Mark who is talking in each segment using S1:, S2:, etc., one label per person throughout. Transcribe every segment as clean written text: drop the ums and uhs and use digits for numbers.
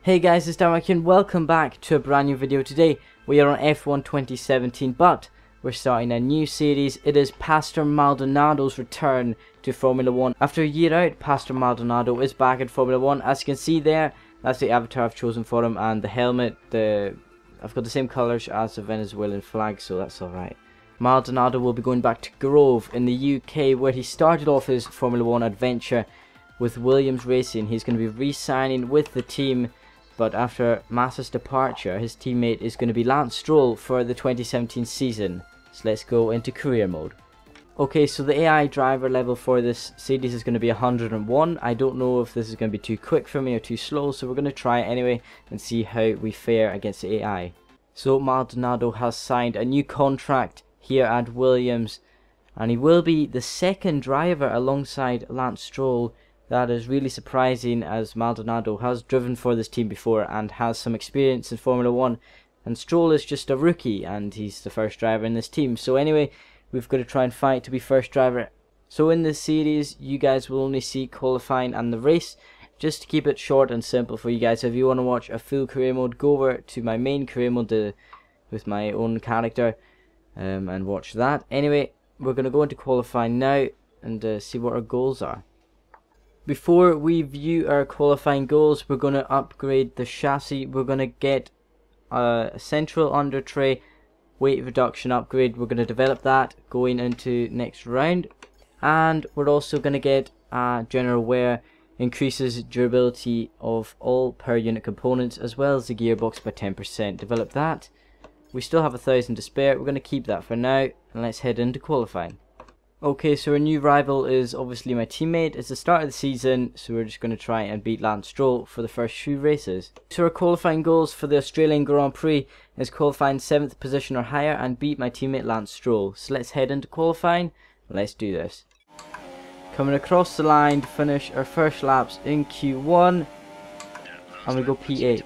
S1: Hey guys, it's Dark and welcome back to a brand new video. Today we are on F1 2017, but we're starting a new series. It is Pastor Maldonado's return to Formula 1. After a year out, Pastor Maldonado is back in Formula 1. As you can see there, that's the avatar I've chosen for him, and the helmet, I've got the same colours as the Venezuelan flag, so that's alright. Maldonado will be going back to Grove in the UK, where he started off his Formula 1 adventure with Williams Racing. He's going to be re-signing with the team, but after Massa's departure, his teammate is going to be Lance Stroll for the 2017 season. So let's go into career mode. Okay, so the AI driver level for this series is going to be 101. I don't know if this is going to be too quick for me or too slow, so we're going to try it anyway and see how we fare against the AI. So Maldonado has signed a new contract here at Williams, and he will be the second driver alongside Lance Stroll. That is really surprising, as Maldonado has driven for this team before and has some experience in Formula 1, and Stroll is just a rookie and he's the first driver in this team. So anyway, we've got to try and fight to be first driver. So in this series, you guys will only see qualifying and the race, just to keep it short and simple for you guys. So if you want to watch a full career mode, go over to my main career mode with my own character and watch that. Anyway, we're going to go into qualifying now and see what our goals are. Before we view our qualifying goals, we're going to upgrade the chassis. We're going to get a central under tray weight reduction upgrade. We're going to develop that going into next round, and we're also going to get general wear, increases durability of all per unit components, as well as the gearbox by 10%. Develop that. We still have 1,000 to spare. We're going to keep that for now, and let's head into qualifying. Okay, so our new rival is obviously my teammate. It's the start of the season, so we're just going to try and beat Lance Stroll for the first few races. So our qualifying goals for the Australian Grand Prix is qualifying 7th position or higher and beat my teammate Lance Stroll. So let's head into qualifying. Let's do this. Coming across the line to finish our first laps in Q1, and we go P8.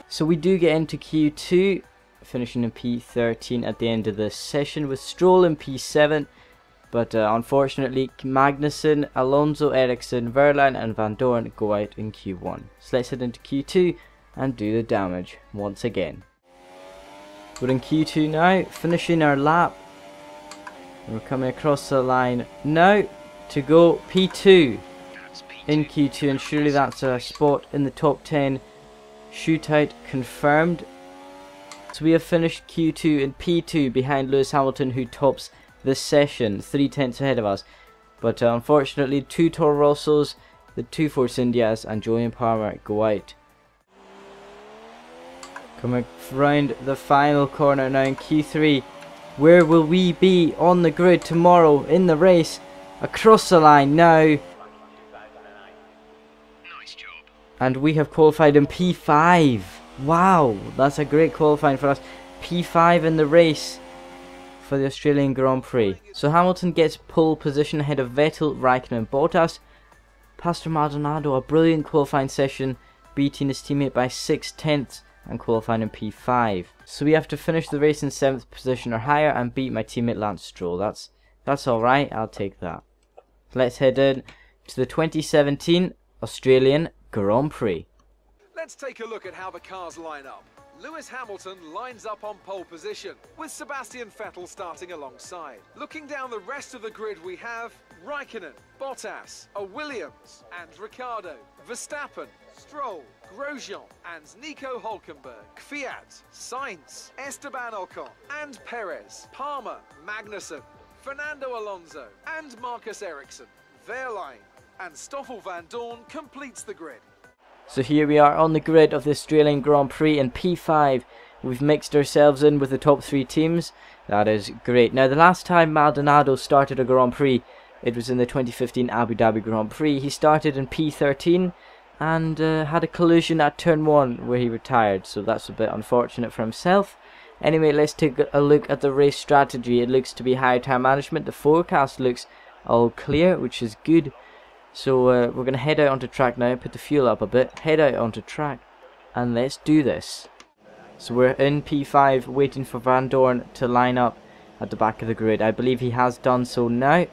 S1: So we do get into Q2, finishing in P13 at the end of the session, with Stroll in P7. But unfortunately, Magnussen, Alonso, Ericsson, Verline and Van Dorn go out in Q1. So let's head into Q2 and do the damage once again. We're in Q2 now, finishing our lap. And we're coming across the line now to go P2 in Q2. And surely that's a spot in the top 10. Shootout confirmed. So we have finished Q2 in P2 behind Lewis Hamilton, who tops this session, 3 tenths ahead of us. But unfortunately, 2 Toro Rossos, the 2 Force Indias and Julian Palmer go out. Coming round the final corner now in Q3. Where will we be on the grid tomorrow in the race? Across the line now. Nice job. And we have qualified in P5. Wow, that's a great qualifying for us. P5 in the race for the Australian Grand Prix. So Hamilton gets pole position ahead of Vettel, Raikkonen and Bottas. Pastor Maldonado, a brilliant qualifying session, beating his teammate by 6 tenths and qualifying in P5. So we have to finish the race in 7th position or higher and beat my teammate Lance Stroll. That's alright, I'll take that. Let's head in to the 2017 Australian Grand Prix.
S2: Let's take a look at how the cars line up. Lewis Hamilton lines up on pole position, with Sebastian Vettel starting alongside. Looking down the rest of the grid, we have Raikkonen, Bottas, Williams and Ricciardo, Verstappen, Stroll, Grosjean and Nico Hülkenberg, Kvyat, Sainz, Esteban Ocon and Perez, Palmer, Magnussen, Fernando Alonso and Marcus Ericsson, Verline and Stoffel Van Dorn completes the grid.
S1: So here we are on the grid of the Australian Grand Prix in P5. We've mixed ourselves in with the top 3 teams. That is great. Now, the last time Maldonado started a Grand Prix, it was in the 2015 Abu Dhabi Grand Prix. He started in P13 and had a collision at turn 1 where he retired. So that's a bit unfortunate for himself. Anyway, let's take a look at the race strategy. It looks to be high tire management. The forecast looks all clear, which is good. So we're going to head out onto track now, put the fuel up a bit, head out onto track, and let's do this. So we're in P5 waiting for Van Dorn to line up at the back of the grid. I believe he has done so now.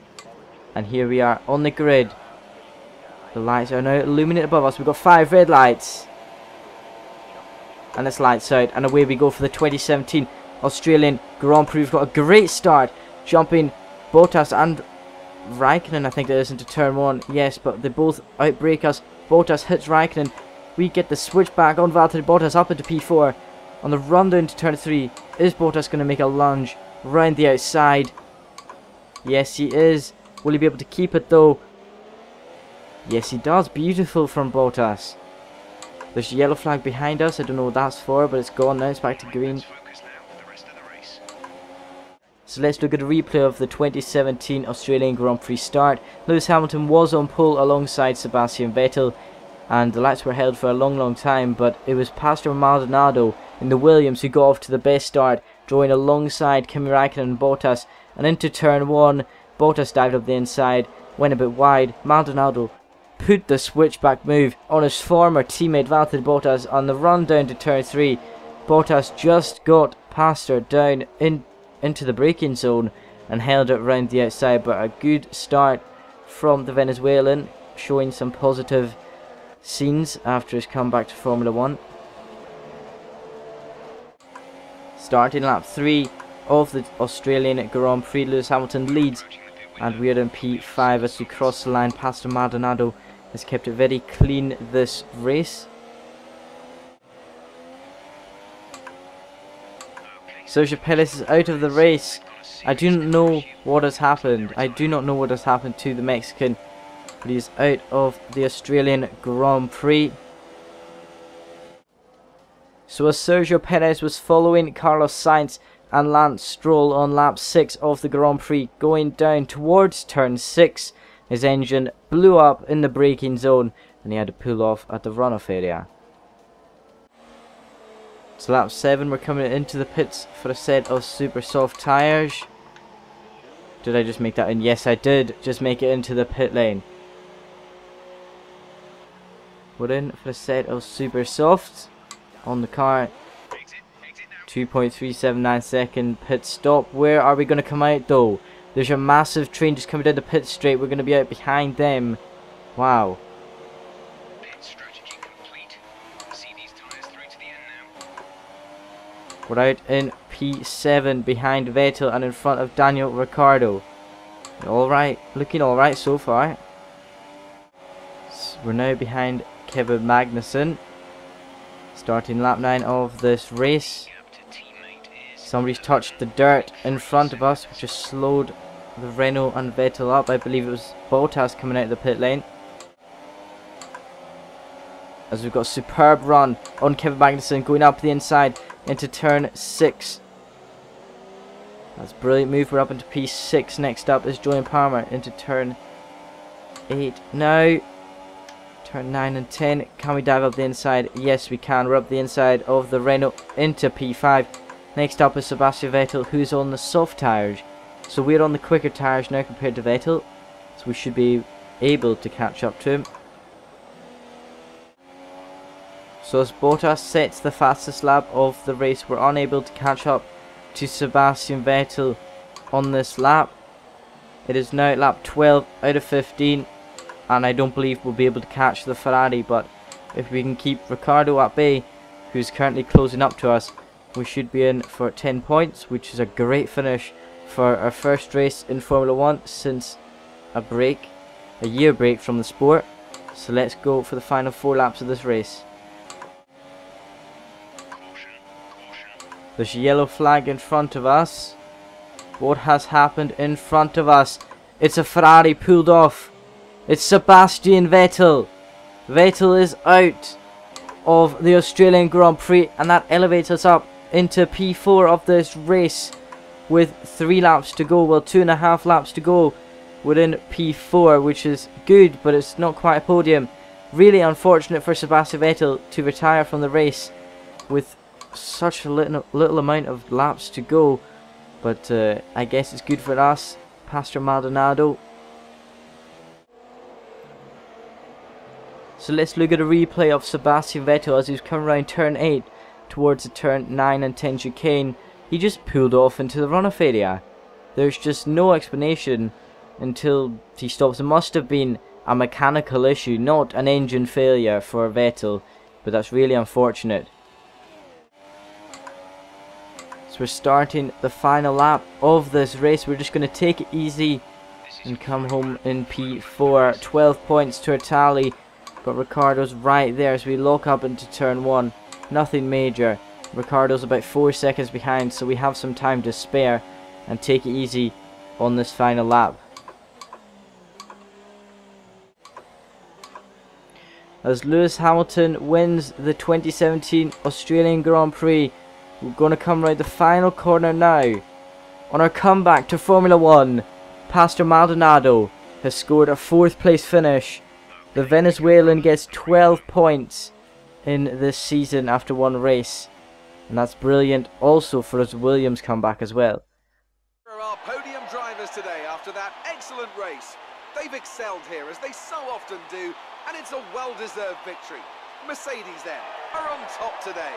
S1: And here we are on the grid. The lights are now illuminated above us. We've got 5 red lights. and it's lights out, and away we go for the 2017 Australian Grand Prix. We've got a great start, jumping Bottas and Raikkonen, I think it is, into turn 1. Yes, but they both outbrake us. Bottas hits Raikkonen. We get the switch back on Valtteri Bottas up into P4. On the run down to turn 3, is Bottas going to make a lunge round the outside? Yes, he is. Will he be able to keep it though? Yes, he does. Beautiful from Bottas. There's a yellow flag behind us. I don't know what that's for, but it's gone now. It's back to green. So let's look at a replay of the 2017 Australian Grand Prix start. Lewis Hamilton was on pole alongside Sebastian Vettel, and the lights were held for a long time, but it was Pastor Maldonado in the Williams who got off to the best start, drawing alongside Kimi Raikkonen and Bottas, and into turn 1, Bottas dived up the inside, went a bit wide. Maldonado put the switchback move on his former teammate Valtteri Bottas on the run down to turn 3. Bottas just got Pastor down into the braking zone and held it round the outside, but a good start from the Venezuelan, showing some positive scenes after his comeback to Formula 1. Starting lap 3 of the Australian Grand Prix, Lewis Hamilton leads, and we are in P5 as we cross the line. Pastor Maldonado has kept it very clean this race. Sergio Perez is out of the race. I do not know what has happened. I do not know what has happened to the Mexican, but he is out of the Australian Grand Prix. So as Sergio Perez was following Carlos Sainz and Lance Stroll on lap 6 of the Grand Prix, going down towards turn 6, his engine blew up in the braking zone and he had to pull off at the runoff area. So lap 7, we're coming into the pits for a set of super soft tyres. Did I just make that in? Yes, I did just make it into the pit lane. We're in for a set of super softs on the car. 2.379 second pit stop. Where are we going to come out though? There's a massive train just coming down the pit straight. We're going to be out behind them. Wow. We're out in P7 behind Vettel and in front of Daniel Ricciardo. Alright, looking alright so far. So we're now behind Kevin Magnussen. Starting lap 9 of this race. Somebody's touched the dirt in front of us, which has slowed the Renault and Vettel up. I believe it was Bottas coming out of the pit lane. As we've got a superb run on Kevin Magnussen going up the inside into turn 6. That's a brilliant move. We're up into P6. Next up is Julian Palmer into turn 8. Now, turn 9 and 10. Can we dive up the inside? Yes, we can. We're up the inside of the Renault into P5. Next up is Sebastian Vettel, who's on the soft tyres. So we're on the quicker tyres now compared to Vettel. So we should be able to catch up to him. So as Bottas sets the fastest lap of the race, we're unable to catch up to Sebastian Vettel on this lap. It is now lap 12 out of 15, and I don't believe we'll be able to catch the Ferrari, but if we can keep Ricciardo at bay, who's currently closing up to us, we should be in for 10 points, which is a great finish for our first race in Formula 1 since a year break from the sport. So let's go for the final 4 laps of this race. There's a yellow flag in front of us. What has happened in front of us? It's a Ferrari pulled off. It's Sebastian Vettel. Vettel is out of the Australian Grand Prix, and that elevates us up into P4 of this race with 3 laps to go. Well, 2.5 laps to go. We're in P4, which is good, but it's not quite a podium. Really unfortunate for Sebastian Vettel to retire from the race with such a little amount of laps to go, but I guess it's good for us. Pastor Maldonado. So let's look at a replay of Sebastian Vettel as he's coming around turn 8 towards the turn 9 and 10 chicane. He just pulled off into the runoff area. There's just no explanation until he stops. It must have been a mechanical issue, not an engine failure for Vettel, but that's really unfortunate. So we're starting the final lap of this race. We're just going to take it easy and come home in P4. 12 points to our tally, but Ricciardo's right there as we lock up into turn 1. Nothing major. Ricciardo's about 4 seconds behind, so we have some time to spare and take it easy on this final lap. As Lewis Hamilton wins the 2017 Australian Grand Prix, we're going to come right the final corner now. On our comeback to Formula 1, Pastor Maldonado has scored a 4th place finish. The Venezuelan gets 12 points in this season after one race, and that's brilliant also for his Williams comeback as well.
S2: For our podium drivers today after that excellent race. They've excelled here as they so often do, and it's a well-deserved victory. Mercedes then are on top today.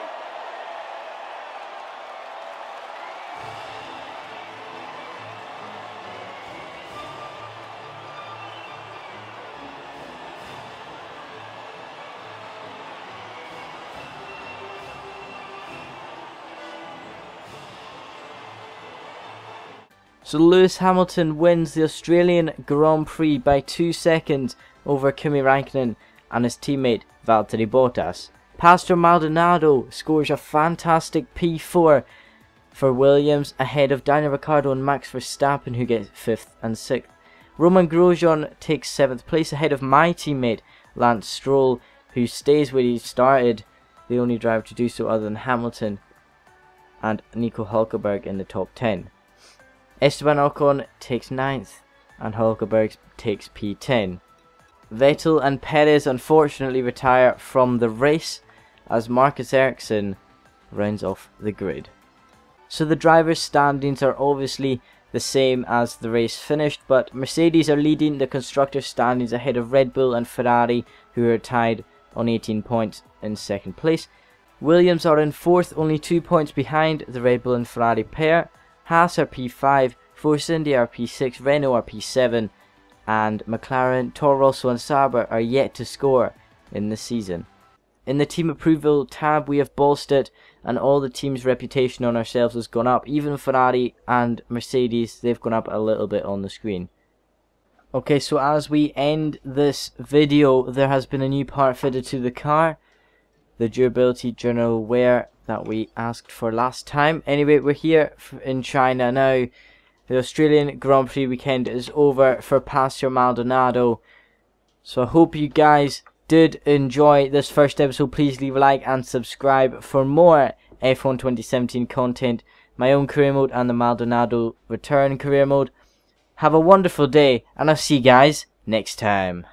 S1: So Lewis Hamilton wins the Australian Grand Prix by 2 seconds over Kimi Räikkönen and his teammate Valtteri Bottas. Pastor Maldonado scores a fantastic P4 for Williams ahead of Daniel Ricciardo and Max Verstappen, who get 5th and 6th. Romain Grosjean takes 7th place ahead of my teammate Lance Stroll, who stays where he started, the only driver to do so other than Hamilton, and Nico Hülkenberg in the top 10. Esteban Ocon takes 9th and Hülkenberg takes P10. Vettel and Perez unfortunately retire from the race as Marcus Ericsson rounds off the grid. So the drivers' standings are obviously the same as the race finished, but Mercedes are leading the constructors' standings ahead of Red Bull and Ferrari, who are tied on 18 points in 2nd place. Williams are in 4th, only 2 points behind the Red Bull and Ferrari pair. Haas are P5, Force India are P6, Renault are P7, and McLaren, Toro Rosso and Sauber are yet to score in this season. In the team approval tab we have bolstered, and all the team's reputation on ourselves has gone up. Even Ferrari and Mercedes, they've gone up a little bit on the screen. Okay, so as we end this video, there has been a new part fitted to the car. The durability general wear that we asked for last time. Anyway, we're here in China now. The Australian Grand Prix weekend is over for Pastor Maldonado. So I hope you guys did enjoy this first episode. Please leave a like and subscribe for more F1 2017 content, my own career mode and the Maldonado return career mode. Have a wonderful day, and I'll see you guys next time.